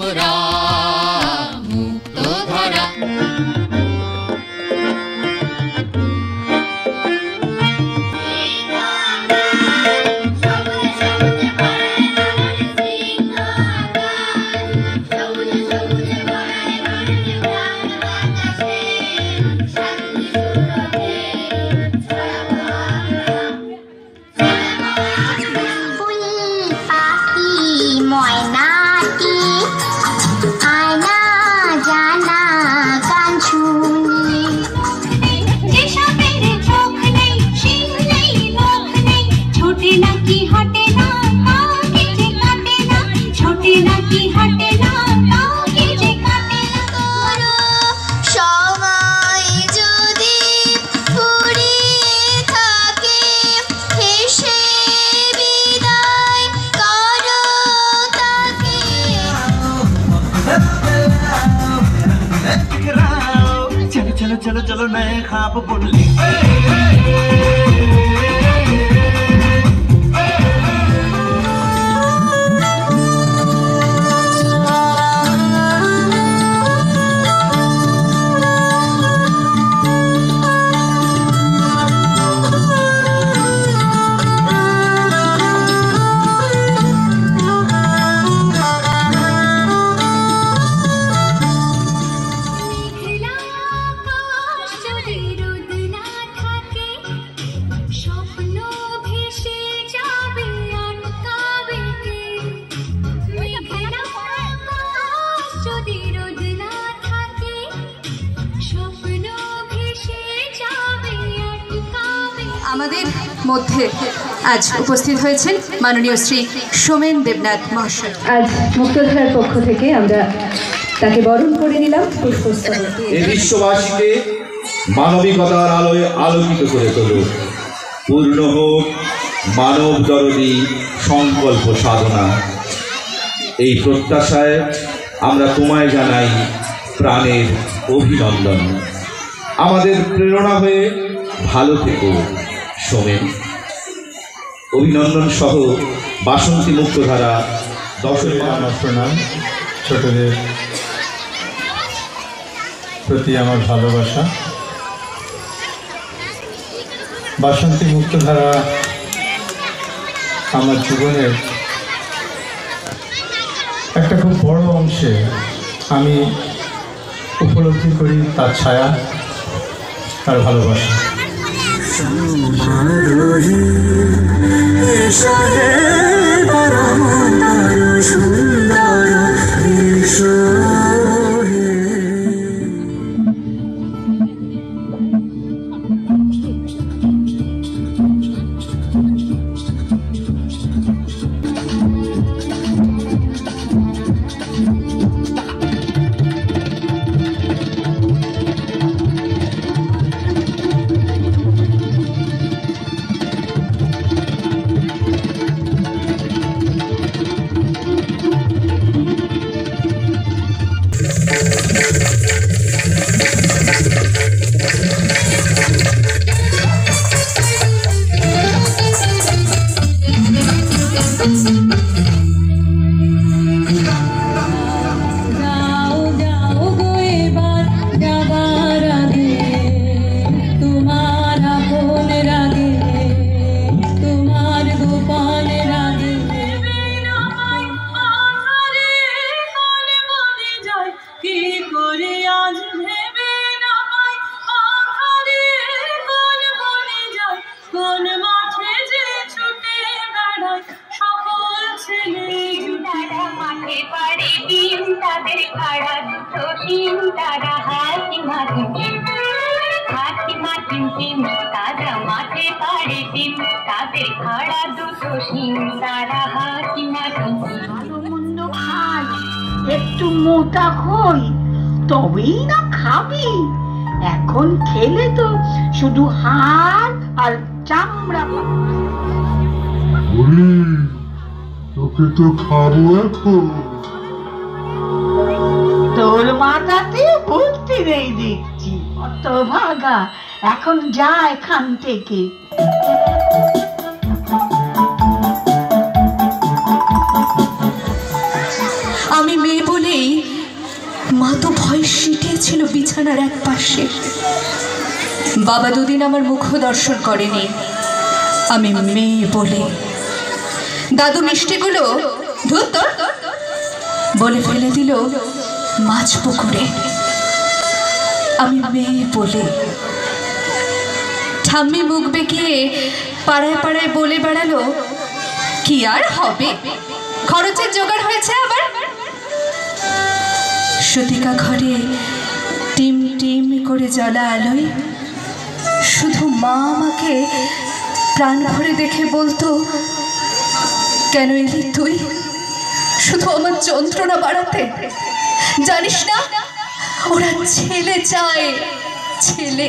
মোরা মুক্তধারা। चलो चलो नए ख्वाब बुन ली। আমাদের মধ্যে আজ উপস্থিত হয়েছেন মাননীয় শ্রী সোমেন দেবনাথ মহাশয়। আজ মুক্তধারার পক্ষ থেকে আমরা তাকে বরণ করে নিলাম পুষ্পস্তবক দিয়ে। এই বিশ্ববাসীকে মানবিকতার আলোয় আলোকিত করে তোলুক। পূর্ণ হোক মানব দরদী সংকল্প সাধনা। এই প্রত্যাশায় আমরা তোমায় জানাই প্রাণের অভিনন্দন। আমাদের প্রেরণা হয়ে ভালো থেকো সোমেন। অভিনন্দন সহ বাসন্তী মুক্তধারা দর্শকের আমার প্রণাম। ছোটদের প্রতি আমার ভালোবাসা। বাসন্তী মুক্তধারা আমার জীবনের একটা খুব বড় অংশে আমি উপলব্ধি করি তার ছায়া, তার ভালোবাসা। একটু মোটা হই তবেই না খাবি। এখন খেলে তো শুধু হাড় আর চামড়া। তোকে তো খাবো এখন। তোর মাথাতে বুদ্ধি নেই দেখছি, অত ভাগা। এখন যা এখান থেকে। আমি মেয়ে বলেই মা তো ভয় সিটিয়েছিল বিছানার এক পাশে। বাবা দুদিন আমার মুখ দর্শন করেনি আমি মেয়ে বলে। দাদু মিষ্টিগুলো ধুত বলে ফেলে দিল মাছ পুকুরে আমি মেয়ে বলে। ঠাম্মি মুখ বেঁকিয়ে পাড়ায় পাড়ায় বলে বেড়ালো, কি আর হবে, খরচের জোগাড় হয়েছে আবার। সতিকা ঘরে টিম টিম করে জ্বলা আলোয় শুধু মা আমাকে প্রাণ ভরে দেখে বলতো, কেন এলি তুই শুধু আমার যন্ত্রণা বাড়াতে? জানিস না ওরা ছেলে চায়, ছেলে।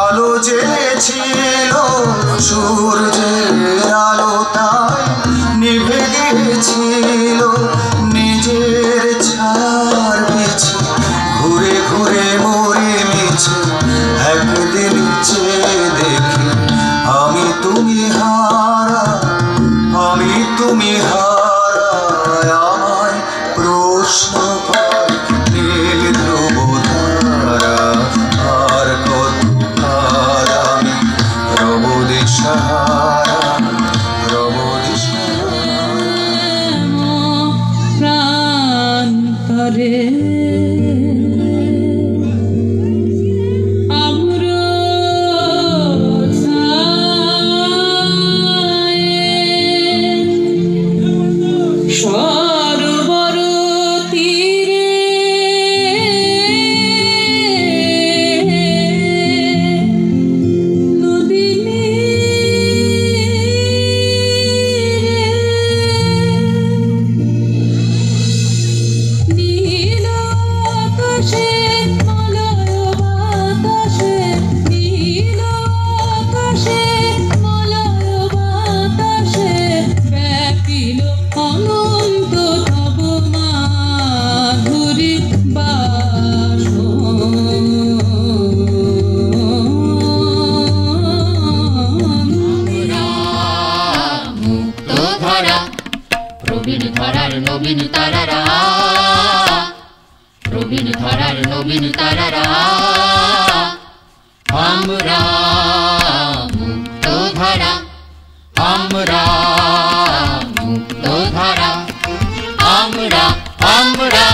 আলো জ্বেলেছিল সূর্যের আলো তাই নিভে গিয়েছিল নিজের ছায়ার পিছে ঘুরে ঘুরে মরে মিছে একদিন চেয়ে দেখি আমি তুমি হারা আমায় প্রশ্ন পায় নীল ধ্রুব তারা আর কত কাল আমি রব দিশাহারা প্রান্তরে নবীন তারারা আমরা মুক্ত ধারা আমরা